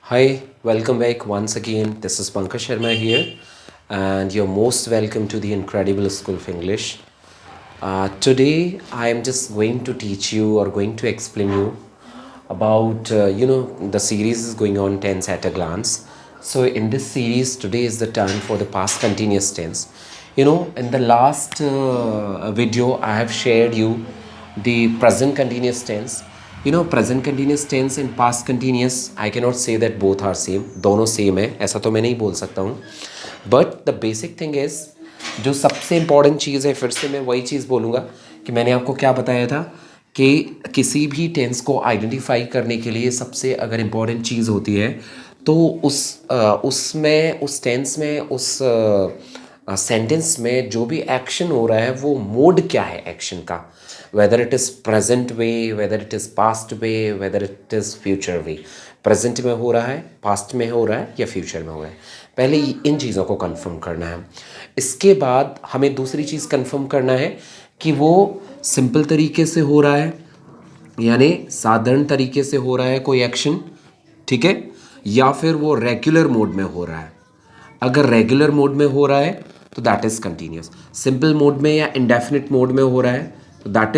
Hi, welcome back once again. This is Pankaj Sharma here, and you're most welcome to the Incredible School of English. Today, I am just going to teach you or going to explain you about the series is going on tense at a glance. So in this series, today is the turn for the past continuous tense. In the last video, I have shared you the present continuous tense. Present continuous tense and past continuous, I cannot say that both are same. दोनों same है ऐसा तो मैं नहीं बोल सकता हूँ. But the basic thing is, जो सबसे इम्पॉर्टेंट चीज़ है, फिर से मैं वही चीज़ बोलूँगा कि मैंने आपको क्या बताया था कि किसी भी टेंस को आइडेंटिफाई करने के लिए सबसे अगर इम्पॉर्टेंट चीज़ होती है तो उसमें उस टेंस में उस सेंटेंस में जो भी एक्शन हो रहा है वो मोड क्या है एक्शन का, whether it is present way, whether it is past way, whether it is future way. Present में हो रहा है, पास्ट में हो रहा है या फ्यूचर में हो रहा है. पहले इन चीज़ों को कंफर्म करना है. इसके बाद हमें दूसरी चीज़ कंफर्म करना है कि वो सिंपल तरीके से हो रहा है, यानी साधारण तरीके से हो रहा है कोई एक्शन, ठीक है, या फिर वो रेगुलर मोड में हो रहा है. अगर रेगुलर मोड में हो रहा है तो that is continuous. Simple mode में या इंडेफिनिट मोड में हो रहा है तो that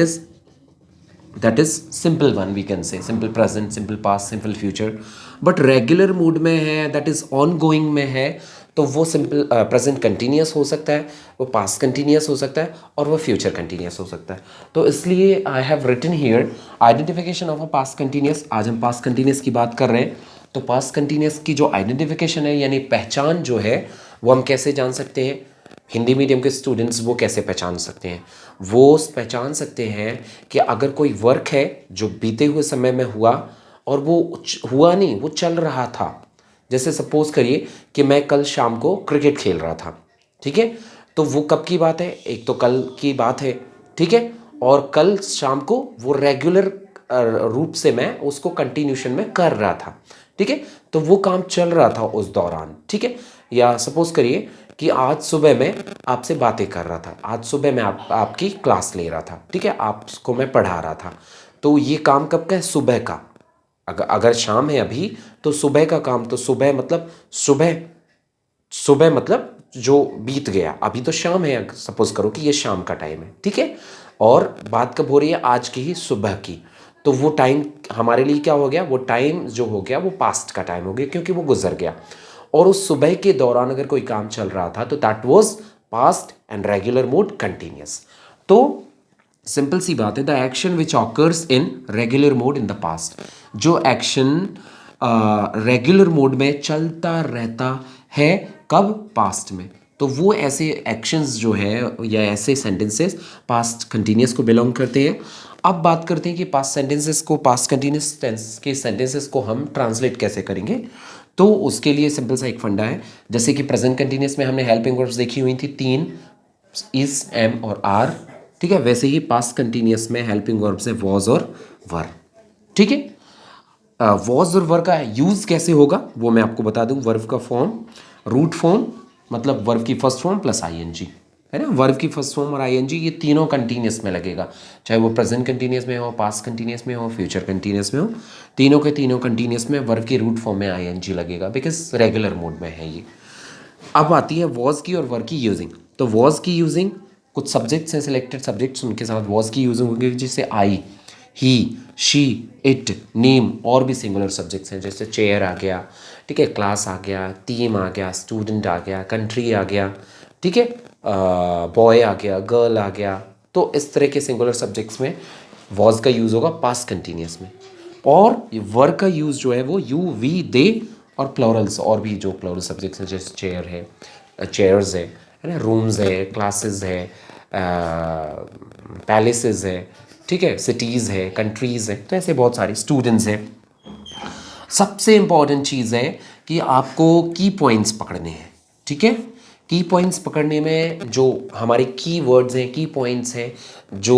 is simple one, we can say simple present, simple past, simple future. But regular mode में है, दैट इज ऑन गोइंग में है, तो वो सिंपल प्रेजेंट कंटिन्यूस हो सकता है, वो पास्ट कंटिन्यूस हो सकता है और वो फ्यूचर कंटिन्यूस हो सकता है. तो इसलिए I have written here identification of a past continuous. आज हम पास्ट कंटिन्यूस की बात कर रहे हैं. तो पास्ट कंटिन्यूस की जो आइडेंटिफिकेशन है यानी पहचान जो है वो हम कैसे जान सकते हैं. हिंदी मीडियम के स्टूडेंट्स वो कैसे पहचान सकते हैं? वो पहचान सकते हैं कि अगर कोई वर्क है जो बीते हुए समय में हुआ और वो हुआ नहीं, वो चल रहा था. जैसे सपोज करिए कि मैं कल शाम को क्रिकेट खेल रहा था, ठीक है, तो वो कब की बात है? एक तो कल की बात है, ठीक है, और कल शाम को वो रेगुलर रूप से मैं उसको कंटिन्यूशन में कर रहा था, ठीक है, तो वो काम चल रहा था उस दौरान, ठीक है. या सपोज करिए कि आज सुबह मैं आपसे बातें कर रहा था, आज सुबह मैं आपकी क्लास ले रहा था, ठीक है, आपको मैं पढ़ा रहा था. तो ये काम कब का है? सुबह का. अगर शाम है अभी तो सुबह का काम, तो सुबह मतलब सुबह, सुबह मतलब जो बीत गया. अभी तो शाम है, सपोज करो कि ये शाम का टाइम है, ठीक है, और बात कब हो रही है? आज की ही सुबह की. तो वो टाइम हमारे लिए क्या हो गया? वो टाइम जो हो गया वो पास्ट का टाइम हो गया क्योंकि वो गुजर गया. और उस सुबह के दौरान अगर कोई काम चल रहा था तो that was past and regular mode continuous. तो सिंपल सी बात है, the action which occurs in regular mode in the past, जो एक्शन रेगुलर मोड में चलता रहता है, कब? पास्ट में. तो वो ऐसे एक्शंस जो है या ऐसे सेंटेंसेस पास्ट कंटिन्यूस को बिलोंग करते हैं. अब बात करते हैं कि पास्ट सेंटेंसेस को, पास्ट कंटिन्यूस टेंस के सेंटेंसेस को हम ट्रांसलेट कैसे करेंगे. तो उसके लिए सिंपल सा एक फंडा है. जैसे कि प्रेजेंट कंटिन्यूस में हमने हेल्पिंग वर्ब्स देखी हुई थी तीन, इज, एम और आर, ठीक है. वैसे ही पास्ट कंटिन्यूस में हेल्पिंग वर्ब्स है वॉज और वर, ठीक है. वॉज और वर का यूज कैसे होगा वो मैं आपको बता दूं. वर्ब का फॉर्म, रूट फॉर्म, मतलब वर्ब की फर्स्ट फॉर्म प्लस आईएनजी, है ना. वर्ब की फर्स्ट फॉर्म और आईएनजी ये तीनों कंटिन्यूस में लगेगा, चाहे वो प्रेजेंट कंटिन्यूस में हो, पास्ट कंटिन्यूस में हो, फ्यूचर कंटिन्यूस में हो. तीनों के तीनों कंटिन्यूस में वर्ब की रूट फॉर्म में आईएनजी लगेगा बिकॉज रेगुलर मोड में है ये. अब आती है वॉज की और वर की यूजिंग. तो वॉज की यूजिंग, कुछ सब्जेक्ट्स हैं, सिलेक्टेड सब्जेक्ट्स, उनके साथ वॉज की यूजिंग होगी, जैसे आई, ही, शी, इट, नेम. और भी सिंगुलर सब्जेक्ट्स हैं जैसे चेयर आ गया, ठीक है, क्लास आ गया, टीम आ गया, स्टूडेंट आ गया, कंट्री आ गया, ठीक है, बॉय आ गया, गर्ल आ गया. तो इस तरह के सिंगुलर सब्जेक्ट्स में वॉज का यूज़ होगा पास्ट कंटिन्यूस में. और वर्क का यूज़ जो है वो यू, वी, दे और प्लूरल्स, और भी जो प्लूरल सब्जेक्ट्स हैं जैसे चेयर है, चेयर्स है ना, रूम्स है, क्लासेस है, पैलेसेस है, ठीक है, सिटीज़ है, कंट्रीज़ है, तो ऐसे बहुत सारे स्टूडेंट्स हैं. सबसे इम्पॉर्टेंट चीज़ है कि आपको की पॉइंट्स पकड़ने हैं, ठीक है. की पॉइंट्स पकड़ने में जो हमारे की वर्ड्स हैं, की पॉइंट्स हैं, जो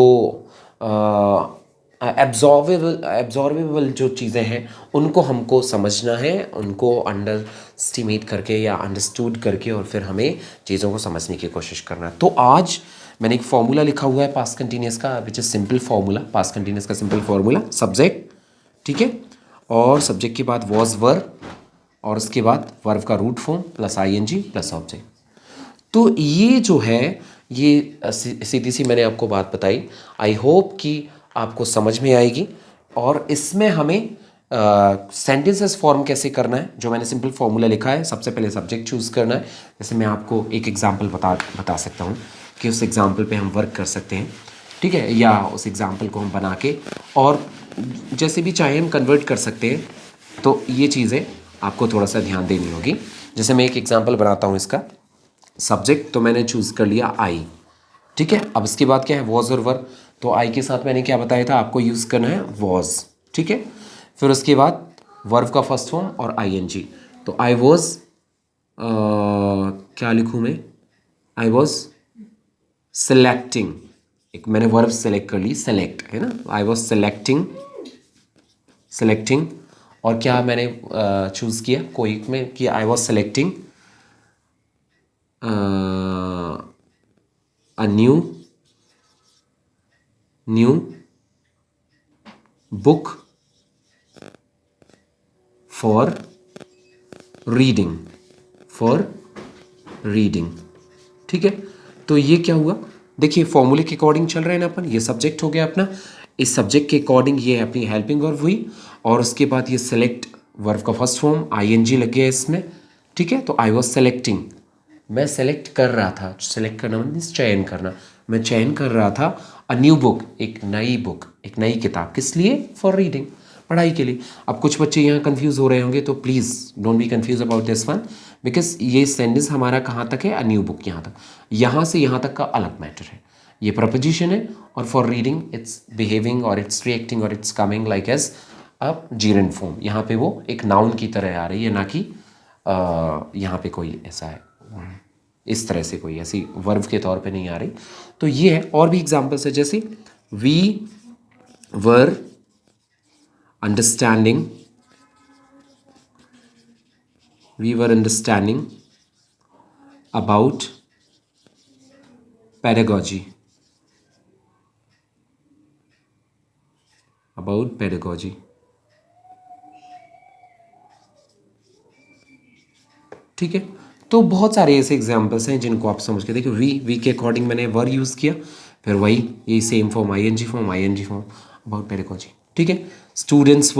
एब्जॉर्वेबल जो चीज़ें हैं उनको हमको समझना है, उनको अंडर एस्टिमेट करके या अंडरस्टूड करके और फिर हमें चीज़ों को समझने की कोशिश करना है. तो आज मैंने एक फार्मूला लिखा हुआ है पास्ट कंटिन्यूस का, which is simple formula. Past continuous का सिंपल फार्मूला, सब्जेक्ट, ठीक है, और सब्जेक्ट के बाद वॉज, वर, और उसके बाद वर्ब का root form plus ING plus object. तो ये जो है ये सीधी सी मैंने आपको बात बताई। आई होप कि आपको समझ में आएगी। और इसमें हमें सेंटेंसेस फॉर्म कैसे करना है, जो मैंने सिंपल फॉर्मूला लिखा है। सबसे पहले सब्जेक्ट चूज़ करना है। जैसे मैं आपको एक एग्जांपल बता सकता हूँ कि उस एग्जांपल पे हम वर्क कर सकते हैं, ठीक है, या उस एग्जांपल को हम बना के और जैसे भी चाहे हम कन्वर्ट कर सकते हैं। तो ये चीज़ें आपको थोड़ा सा ध्यान देनी होगी। जैसे मैं एक एग्जांपल बनाता हूँ इसका। सब्जेक्ट तो मैंने चूज़ कर लिया आई, ठीक है। अब इसके बाद क्या है, वॉज और वर्ब। तो आई के साथ मैंने क्या बताया था, आपको यूज़ करना है वॉज, ठीक है। फिर उसके बाद वर्ब का फर्स्ट फॉर्म और आईएनजी। तो आई वॉज, क्या लिखूँ मैं, आई वॉज सेलेक्टिंग। एक मैंने वर्ब सेलेक्ट कर ली, सेलेक्ट है ना, आई वॉज सेलेक्टिंग। और क्या मैंने चूज़ किया कोई में कि I was selecting a new book for reading, ठीक है। तो ये क्या हुआ, देखिए फॉर्मूले के अकॉर्डिंग चल रहे हैं ना अपन। ये सब्जेक्ट हो गया अपना, इस सब्जेक्ट के अकॉर्डिंग ये अपनी हेल्पिंग वर्ब हुई, और उसके बाद ये सेलेक्ट वर्ब का फर्स्ट फॉर्म आईएनजी लग गया इसमें, ठीक है। तो आई वॉज सेलेक्टिंग, मैं सेलेक्ट कर रहा था। सेलेक्ट करना मीन्स चयन करना। मैं चयन कर रहा था अ न्यू बुक, एक नई किताब। किस लिए, फॉर रीडिंग, पढ़ाई के लिए। अब कुछ बच्चे यहाँ कंफ्यूज हो रहे होंगे, तो please don't be confuse about this one, because ये सेंटेंस हमारा कहाँ तक है, अ न्यू बुक यहाँ तक, यहाँ से यहाँ तक का अलग मैटर है। ये प्रपोजिशन है, और फॉर रीडिंग इट्स बिहेविंग और इट्स रिएक्टिंग और it's coming like as a gerund form. यहाँ पे वो एक नाउन की तरह आ रही है, ना कि यहाँ पे कोई ऐसा है, इस तरह से कोई ऐसी वर्ब के तौर पे नहीं आ रही। तो ये है। और भी एग्जांपल्स है, जैसे we were understanding about pedagogy, ठीक है। तो बहुत सारे ऐसे एग्जांपल्स हैं जिनको आप समझ के देखिए। वी के अकॉर्डिंग मैंने वर यूज़ किया, फिर वही ये same form ING form about pedagogy, ठीक है। स्टूडेंट्स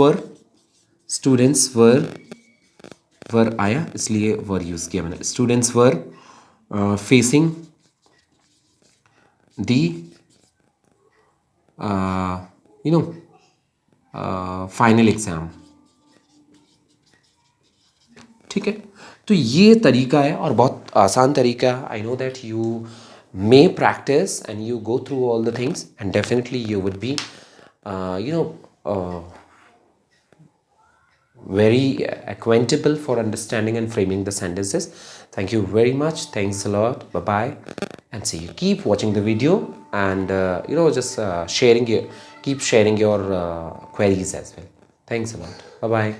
वर आया, इसलिए वर यूज़ किया मैंने। Students were facing the final exam, ठीक है। तो ये तरीका है, और बहुत आसान तरीका है। I know that you may practice and you go through all the things and definitely you would be very acquaintable for understanding and framing the sentences. Thank you very much. Thanks a lot. Bye bye and see you. Keep watching the video and just keep sharing your queries as well. Thanks a lot. Bye bye.